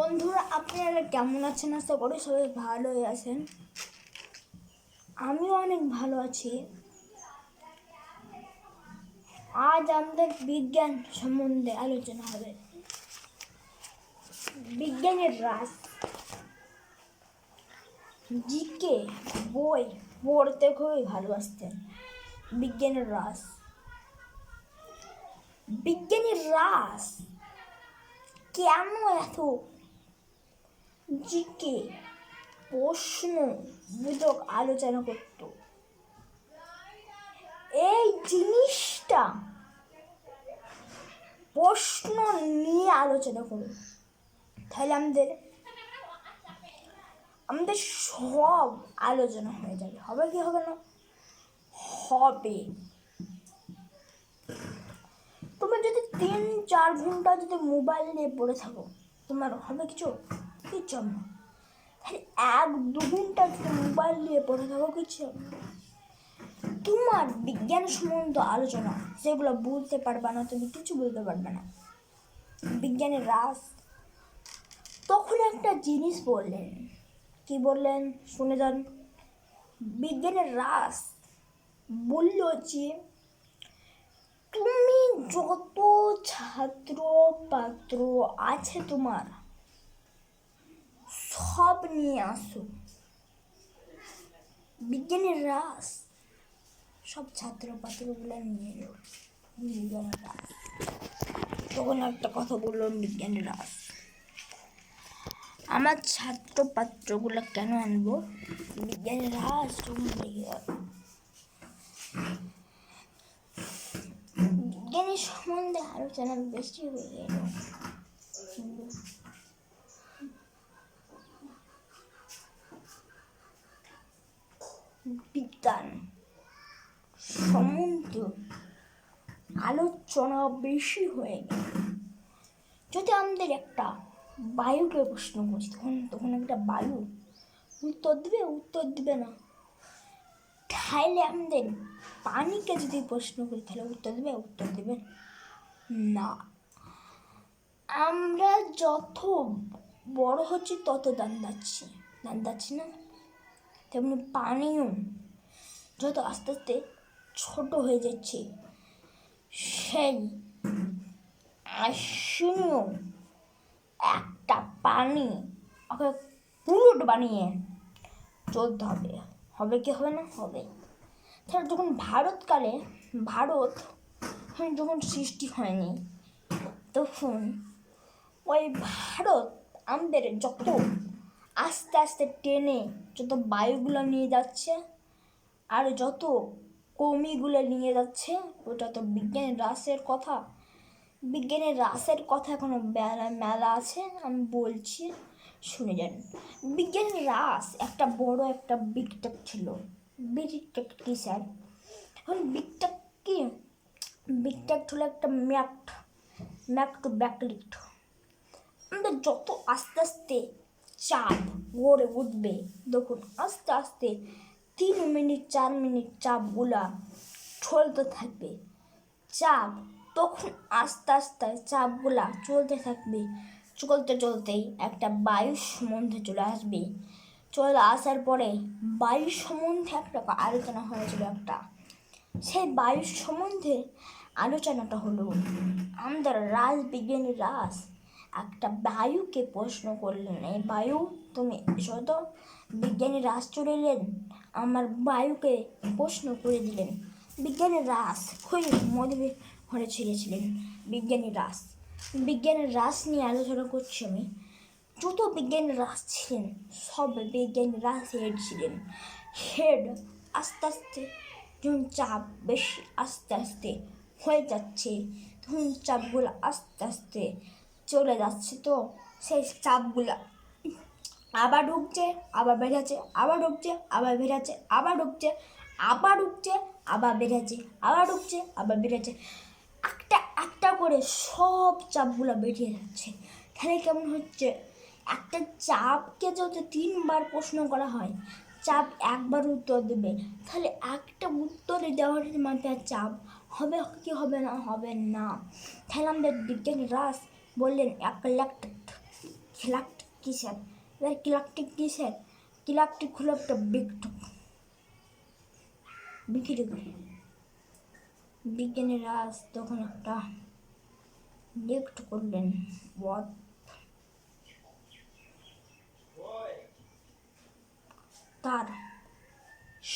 বন্ধুরা, আপনারা কেমন আছেন? আশা করি সবাই ভালোই আছেন। আমিও অনেক ভালো আছি। আজ আমাদের বিজ্ঞান সম্বন্ধে আলোচনা হবে। বিজ্ঞানের রাস। জিকে বই পড়তে খুবই ভালোবাসতেন। বিজ্ঞানের রাস। বিজ্ঞানের রাস কেন এত জিকে প্রশ্ন বোধক আলোচনা করত? এই জিনিসটা প্রশ্ন নিয়ে আলোচনা করুন, তাহলে আমাদের সব আলোচনা হয়ে যাবে। হবে কি হবে না? হবে। তুমি যদি 3-4 ঘন্টা যদি মোবাইল নিয়ে পড়ে থাকো, তোমার হবে কিছু হবে না। তাহলে 1-2 ঘন্টা যদি মোবাইল নিয়ে পড়ে থাকো, কিছু হবে না। তোমার বিজ্ঞান সম্বন্ধে আলোচনা সেগুলো বুঝতে পারবে না, তুমি কিছু বলতে পারবে না। বিজ্ঞানের রাস। তখন একটা জিনিস বললেন। কি বললেন শুনে যান। বিজ্ঞানের রাস বলল যে তুমি যত ছাত্র পাত্র আছে তোমার সব নিয়ে আসো। বিজ্ঞানের রাস সব ছাত্র পাত্রগুলো নিয়ে এলো। বিজ্ঞানের রাস। তখন একটা কথা বললো বিজ্ঞানের রাস, আমার ছাত্র পাত্রগুলো কেন আনবো? বিজ্ঞানের রাস যখন লেগে গেল। বিজ্ঞানের সম্বন্ধে আলোচনা বেশি হয়ে গেল। বিজ্ঞান সম্বন্ধে আলোচনা বেশি হয়ে গেল। যদি আমাদের একটা বায়ুকে প্রশ্ন করি, তখন একটা বায়ু উত্তর দিবে না। তাহলে আমাদের পানিকে যদি প্রশ্ন করি, তাহলে উত্তর দেবে না। আমরা যত বড় হচ্ছি তত দান যাচ্ছি না? তেমনি পানিও যত আস্তে আস্তে ছোট হয়ে যাচ্ছে, সেই আসনীয় একটা পানি ওকে পুলট বানিয়ে চলতে হবে। হবে কি হবে না? হবে। তাহলে যখন ভারত যখন সৃষ্টি হয়নি, তখন ওই ভারত আমাদের যত আস্তে আস্তে টেনে যত বায়ুগুলো নিয়ে যাচ্ছে আর যত কমিগুলো নিয়ে যাচ্ছে, ওটা তো বিজ্ঞানের রাসের কথা। বিজ্ঞানের রাসের কথা এখনো মেলা আছে, আমি বলছি শুনে যান। বিজ্ঞানের রাস একটা বড় একটা বিগটেক ছিল। বিগটেক কি স্যার? এখন বিগটেক কি? বিগটেক হলো একটা ম্যাক্ট ব্যাকলিট। আমাদের যত আস্তে আস্তে চাপ গড়ে উঠবে, দেখুন আস্তে আস্তে 3 মিনিট 4 মিনিট চাপগুলা চলতে থাকবে। তখন আস্তে আস্তে চাপগুলা চলতে থাকবে। চলতেই একটা বায়ু সম্বন্ধে চলে আসার পরে বায়ু সম্বন্ধে একটা আলোচনা হয়েছিল একটা। সেই বায়ু সম্বন্ধে আলোচনাটা হলো আমাদের বিজ্ঞানী রাস একটা বায়ুকে প্রশ্ন করলেন, এই বায়ু তুমি শত বিজ্ঞানী রাস চলে এলেন, আমার বায়ুকে প্রশ্ন করে দিলেন। বিজ্ঞানের রাস খুবই মধ্যে ঘরে ছেড়েছিলেন। বিজ্ঞানের রাস নিয়ে আলোচনা করছি আমি। যত বিজ্ঞানের রাস ছিলেন, সব বিজ্ঞানী রাস হেড ছিলেন। হেড আস্তে আস্তে যখন চাপ বেশি আস্তে আস্তে হয়ে যাচ্ছে, তখন চাপগুলো আস্তে আস্তে চলে যাচ্ছে, তো সেই চাপগুলা আবার ঢুকছে, আবার বেরাচ্ছে, আবার ঢুকছে, আবার বেরাচ্ছে, আবার ঢুকছে, আবার ঢুকছে, আবার বেরাচ্ছে, আবার ঢুকছে, আবার বেরাচ্ছে। একটা করে সব চাপগুলো বেরিয়ে যাচ্ছে। তাহলে কেমন হচ্ছে? একটা চাপকে যদি 3 বার প্রশ্ন করা হয়, চাপ একবার উত্তর দেবে, তাহলে একটা উত্তরে দেওয়ার মাত্রায় চাপ হবে কি হবে না? হবে না। তাহলে আমাদের বিজ্ঞানী রাস বললেন খিলাকটিক কিসের? এবার কিলাকটিক কিসের? কিলাকটিক হলো একটা বিক্রি করে বিজ্ঞানীরা আজ তখন একটা নিযুক্ত করলেন তার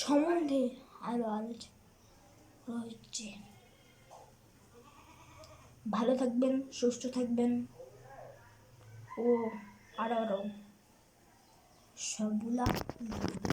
সম্বন্ধে আরো আলোচনা হচ্ছে। ভালো থাকবেন, সুস্থ থাকবেন ও আরো সবগুলা